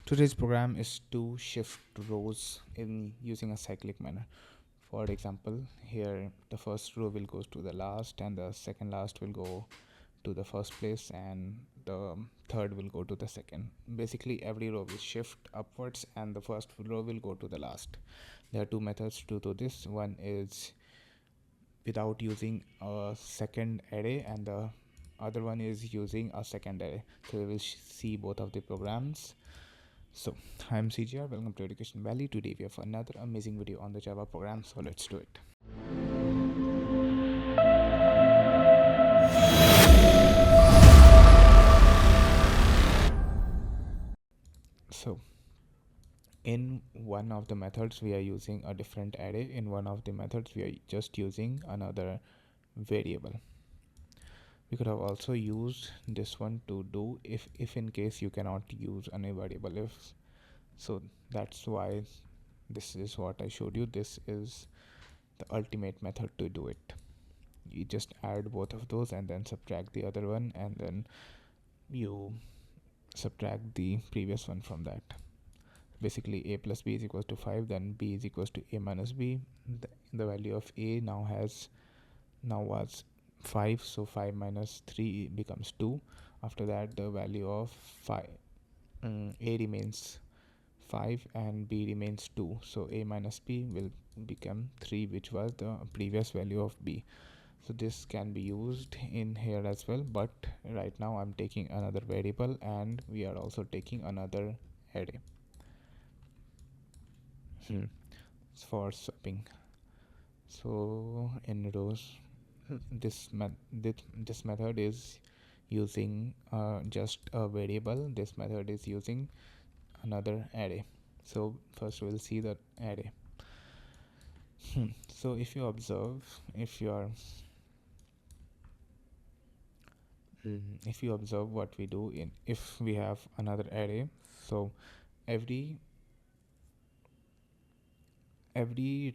Today's program is to shift rows in using a cyclic manner. For example, here the first row will go to the last and the second last will go to the first place and the third will go to the second. Basically every row will shift upwards and the first row will go to the last. There are two methods to do this. One is without using a second array and the other one is using a second array. So we will see both of the programs. So I'm CGR, welcome to Education Valley. Today we have another amazing video on the Java program, so let's do it. So in one of the methods we are using a different array, in one of the methods we are just using another variable. We could have also used this one to do if in case you cannot use any variable if. So that's why this is what I showed you. This is the ultimate method to do it. You just add both of those and then subtract the other one, and then you subtract the previous one from that. Basically a plus b is equals to 5, then b is equals to a minus b. The value of a now was 5, so 5 minus 3 becomes 2. After that the value of a remains 5 and b remains 2, so a minus b will become 3, which was the previous value of b. So this can be used in here as well, but right now I'm taking another variable and we are also taking another array for swapping. So in rows, this method is using just a variable. This method is using another array. So first we'll see the array. So if you observe, if you observe what we do if we have another array, so every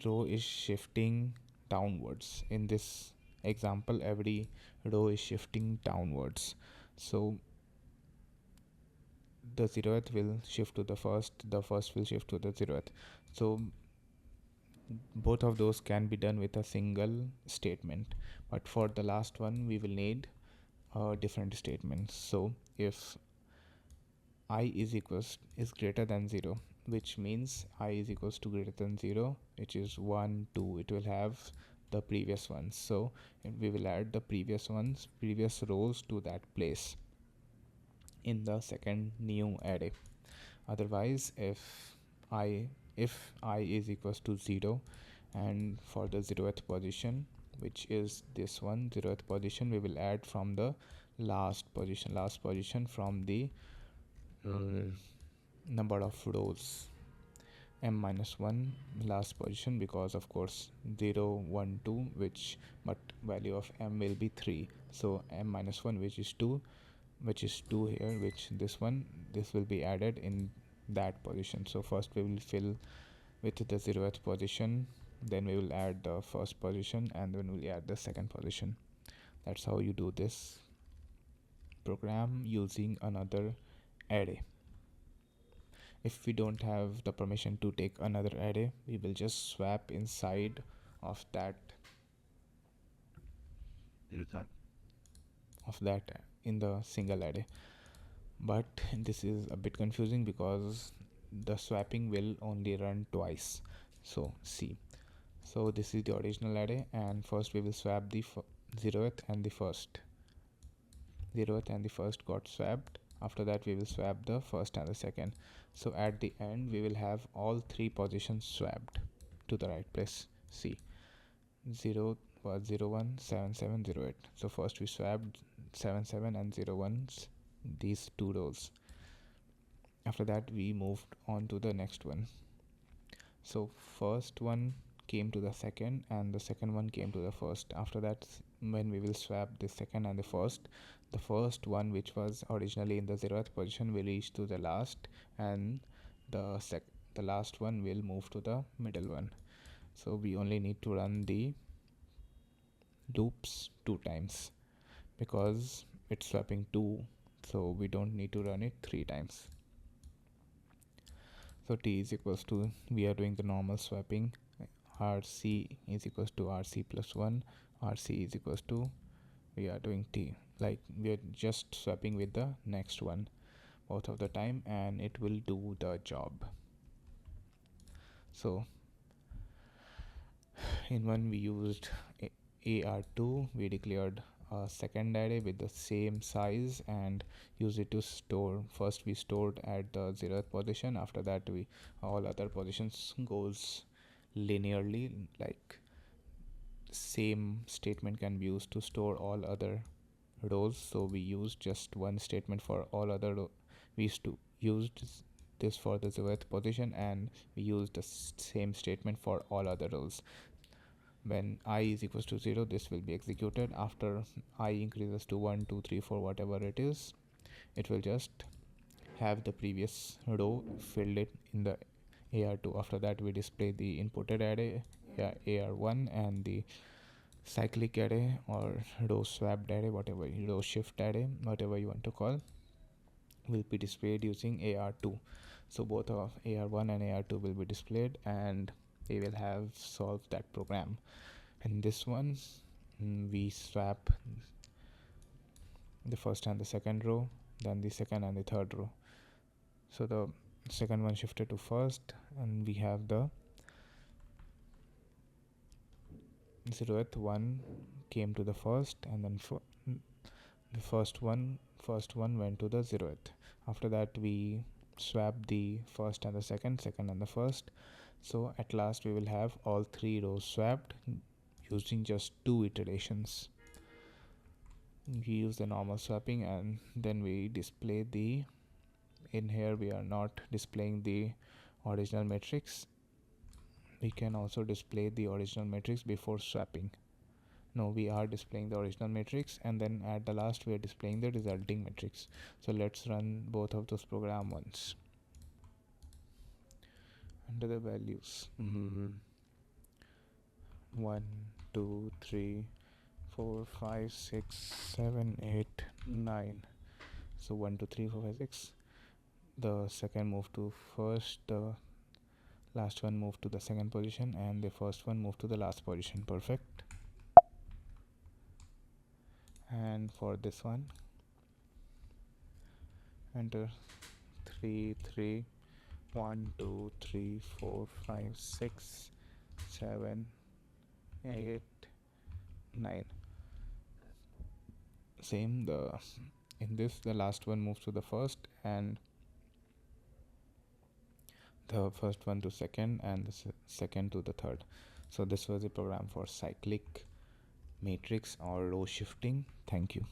row is shifting downwards. In this example, every row is shifting downwards. So the 0th will shift to the first will shift to the 0th. So both of those can be done with a single statement, but for the last one we will need a different statement. So if I is greater than 0, which means I is equals to greater than 0, which is 1, 2, it will have the previous ones. So we will add the previous rows to that place in the second new array. Otherwise, if I is equals to 0, and for the 0th position, which is this one, 0th position, we will add from the last position from the number of rows, m minus 1 last position, because of course 0 1 2, but value of m will be 3, so m minus 1, which is 2 here, which this will be added in that position. So first we will fill with the 0th position, then we will add the first position, and then we'll add the second position. That's how you do this program using another array. If we don't have the permission to take another array, we will just swap inside of that in the single array. But this is a bit confusing because the swapping will only run twice. So see, so this is the original array, and first we will swap the 0th and the first. 0th and the first got swapped. After that we will swap the first and the second. So at the end we will have all three positions swapped to the right place. See, 0 was 0 1 7 7 0 8. So first we swapped 7 7 and 0 1s, these two rows. After that we moved on to the next one. So first one came to the second and the second one came to the first. After that, when we will swap the second and the first one, which was originally in the 0th position, will reach to the last, and the last one will move to the middle one. So we only need to run the loops 2 times because it's swapping 2, so we don't need to run it 3 times. So t is equals to, we are doing the normal swapping, rc is equals to rc plus 1, rc is equals to, we are doing t, like we are just swapping with the next one both of the time, and it will do the job. So in one we used AR2, we declared a second array with the same size and use it to store. First we stored at the 0th position, after that we all other positions goes linearly, like same statement can be used to store all other rows. So we used just one statement for all other we used to use this for the 0th position, and we used the same statement for all other rows. When I is equals to 0, this will be executed. After I increases to 1, 2, 3, 4, whatever it is, it will just have the previous row filled it in the AR2. After that we display the inputted array, AR1, and the cyclic array or row swapped array, whatever, row shift array, whatever you want to call, will be displayed using AR2. So both of AR1 and AR2 will be displayed, and they will have solved that program. In this one, we swap the first and the second row, then the second and the third row. So the second one shifted to first, and we have the 0th one came to the first, and then the first one went to the 0th. After that we swap the first and the second and the first. So at last we will have all three rows swapped using just 2 iterations. We use the normal swapping, and then we display the, in here we are not displaying the original matrix. We can also display the original matrix before swapping. No, we are displaying the original matrix, and then at the last we are displaying the resulting matrix. So let's run both of those program once. Enter the values. 1, 2, 3, 4, 5, 6, 7, 8, 9. So 1, 2, 3, 4, 5, 6. The second moved to first, the last one moved to the second position, and the first one moved to the last position. Perfect. And for this one, enter 3, 3, 1, 2, 3, 4, 5, 6, 7, 8, 9. Same, in this the last one moves to the first, and the first one to second, and the second to the third. So this was a program for cyclic matrix or row shifting. Thank you.